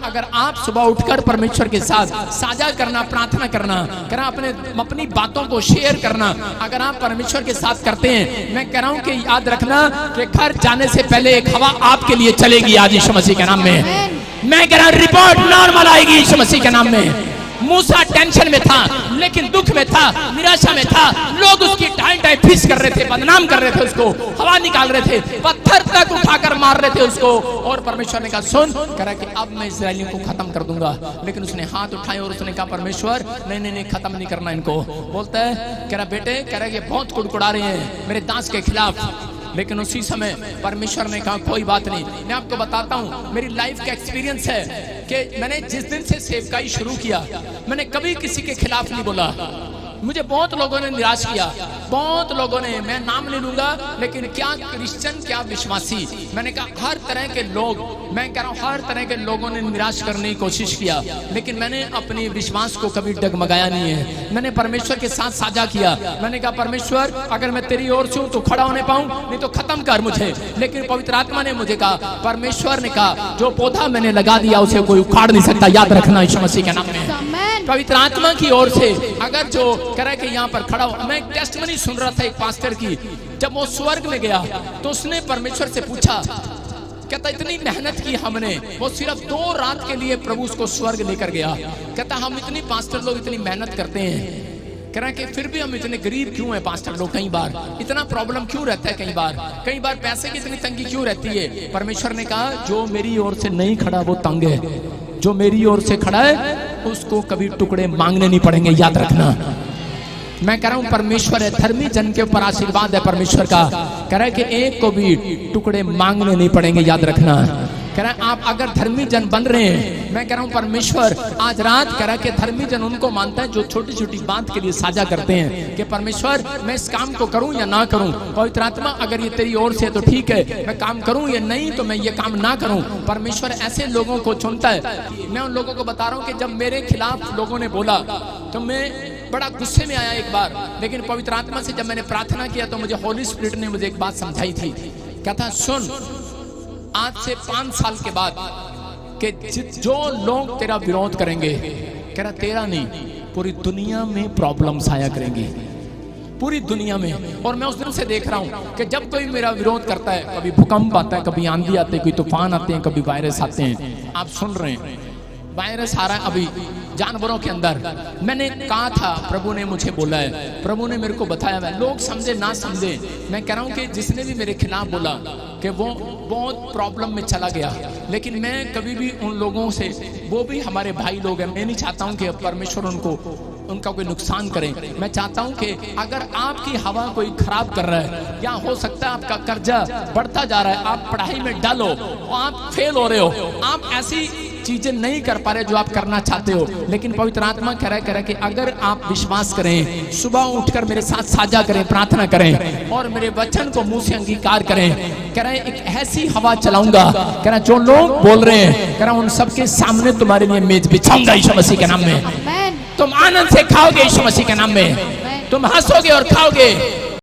अगर आप सुबह उठकर परमेश्वर के साथ साझा करना, प्रार्थना करना, अपनी बातों को शेयर करना अगर आप परमेश्वर के साथ करते हैं, मैं कह रहा हूं कि याद रखना कि घर जाने से पहले एक हवा आपके लिए चलेगी आज यीशु मसीह के नाम में। मैं कह रहा हूं रिपोर्ट नॉर्मल आएगी यीशु मसीह के नाम में। मूसा टेंशन में था, लेकिन दुख में था, निराशा में था, लोग उसकी टाइम फिश कर रहे थे, बदनाम कर रहे थे, उसको हवा निकाल रहे थे, पत्थर तक उठाकर मार रहे थे उसको। और परमेश्वर ने कहा सुन, कह रहा कि अब मैं इस्राएलियों को खत्म कर दूंगा। लेकिन उसने हाथ उठाए और उसने कहा परमेश्वर नहीं खत्म नहीं करना इनको। बोलता है, कह रहा बेटे, कह रहा ये बहुत कुड़कुड़ा रहे हैं मेरे दास के खिलाफ। लेकिन उसी समय परमेश्वर ने कहा कोई बात नहीं। मैं आपको बताता हूं, मेरी लाइफ का एक्सपीरियंस है कि मैंने जिस दिन से सेवकाई शुरू किया, मैंने कभी किसी के खिलाफ नहीं बोला। मुझे बहुत लोगों ने निराश किया, बहुत लोगों ने, मैं नाम नहीं लूंगा, लेकिन क्या क्रिश्चियन क्या विश्वासी, मैंने कहा हर तरह के लोग, मैं कह रहा हूं हर तरह के लोगों ने निराश करने की कोशिश किया, लेकिन मैंने अपने विश्वास को कभी डगमगाया नहीं है। मैंने परमेश्वर के साथ साझा किया। मैंने कहा परमेश्वर अगर मैं तेरी ओर से हूं तो खड़ा होने पाऊं, नहीं तो खत्म कर मुझे। लेकिन पवित्र आत्मा ने मुझे कहा, परमेश्वर ने कहा जो पौधा मैंने लगा दिया उसे कोई उखाड़ नहीं सकता। याद रखना यीशु मसीह के नाम में। पवित्र आत्मा की ओर से अगर जो कह रहा है कि यहाँ पर खड़ा हो, मैं टेस्टमनी सुन रहा था एक पास्टर की, जब वो स्वर्ग में गया तो उसने परमेश्वर से पूछा, कहता इतनी मेहनत की हमने, वो सिर्फ 2 रात के लिए प्रभु उसको स्वर्ग लेकर गया। कहता हम इतनी पास्टर लोग इतनी मेहनत करते हैं, कह रहा है कि फिर भी हम इतने गरीब क्यों हैं पास्टर लोग, कई बार इतना प्रॉब्लम क्यों रहता है, कई बार पैसे की इतनी तंगी क्यों रहती है। परमेश्वर ने कहा जो मेरी ओर से नहीं खड़ा वो तंग है, जो मेरी ओर से खड़ा है उसको कभी टुकड़े मांगने नहीं पड़ेंगे। याद रखना, मैं कह रहा हूं परमेश्वर है, धर्मी जन के ऊपर आशीर्वाद है परमेश्वर का। कह रहा है कि एक को भी टुकड़े मांगने नहीं पड़ेंगे। याद रखना, कह रहा है आप अगर धर्मी जन बन रहे हैं, मैं कह रहा हूं परमेश्वर आज रात कह रहा है कि धर्मी जन उनको मानता है जो छोटी छोटी बात के लिए साझा करते हैं कि परमेश्वर मैं इस काम को करूं या ना करूं। पवित्र आत्मा अगर ये तेरी ओर से तो ठीक है, मैं काम करूं या नहीं तो मैं ये काम ना करूं। परमेश्वर ऐसे लोगों को चुनता है। मैं उन लोगों को बता रहा हूं कि जब मेरे खिलाफ लोगों ने बोला तो मैं बड़ा गुस्से में आया एक बार, लेकिन पवित्र आत्मा से जब मैंने प्रार्थना किया तो मुझे होली स्पिरिट ने मुझे एक बात समझाई थी। कहता सुन, आज से 5 साल के बाद कि जो लोग तेरा विरोध करेंगे, कह रहा तेरा नहीं, पूरी दुनिया में प्रॉब्लम्स आया करेंगी, पूरी दुनिया में। और मैं उस दिन से देख रहा हूं कि जब कोई मेरा विरोध करता है, कभी भूकंप आता है, कभी आंधी आते हैं, कोई तूफान आते हैं, कभी वायरस आते हैं। आप सुन रहे हैं वायरस आ रहा है अभी जानवरों के अंदर। मैंने कहा था, प्रभु ने मुझे बोला है, प्रभु ने मेरे को बताया है, लोग समझे ना समझे, मैं कह रहा हूं कि जिसने भी मेरे खिलाफ बोला कि वो बहुत प्रॉब्लम में चला गया, लेकिन मैं कभी भी उन लोगों से, वो भी हमारे भाई लोग हैं, मैं नहीं चाहता हूं कि परमेश्वर उनका कोई नुकसान करे। मैं चाहता हूं कि अगर आपकी हवा कोई खराब कर रहा है, या हो सकता है आपका कर्जा बढ़ता जा रहा है, आप पढ़ाई में डल हो, आप फेल हो रहे हो, आप ऐसी चीजें नहीं कर पा रहे जो आप करना चाहते हो, लेकिन पवित्र आत्मा कह रहा है कि अगर आप विश्वास करें, सुबह उठकर मेरे साथ साझा करें, प्रार्थना करें और मेरे वचन को मुंह से अंगीकार करें, कह रहा है एक ऐसी हवा चलाऊंगा, कह रहा जो लोग बोल रहे हैं, कह रहा उन सबके सामने तुम्हारे लिए मेज बिछाऊंगा यीशु मसीह के नाम में। तुम आनंद से खाओगे यीशु मसीह के नाम में, तुम हंसोगे और खाओगे।